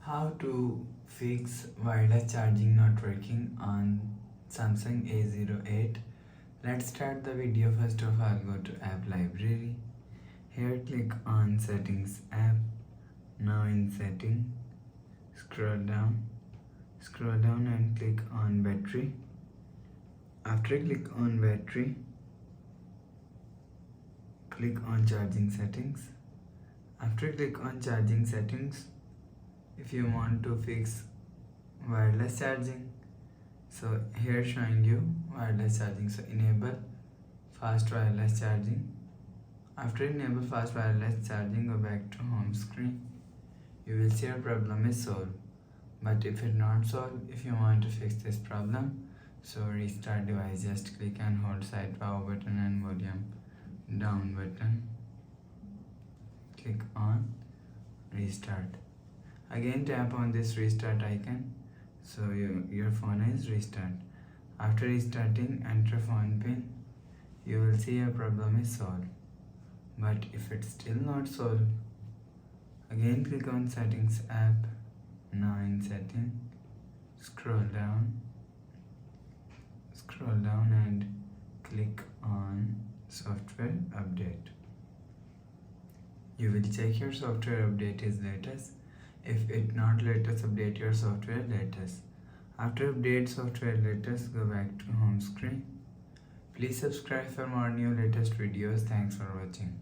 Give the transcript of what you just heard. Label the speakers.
Speaker 1: How to fix wireless charging not working on Samsung A08. Let's start the video. First of all, go to app library. Here click on settings app. Now in setting, scroll down and click on battery. After click on battery, click on charging settings. After click on charging settings, if you want to fix wireless charging, so here showing you wireless charging, so enable fast wireless charging. After enable fast wireless charging, go back to home screen. You will see your problem is solved. But if it's not solved, if you want to fix this problem, so restart device, just click and hold side power button and volume down button. Click on restart. Again tap on this restart icon, so your phone is restart. After restarting, enter phone pin. You will see your problem is solved. But if it's still not solved, again click on settings app. Now in setting, scroll down and click on software update. You will check your software update is latest. If it not latest, update your software latest. After update software latest, go back to home screen. Please subscribe for more new latest videos. Thanks for watching.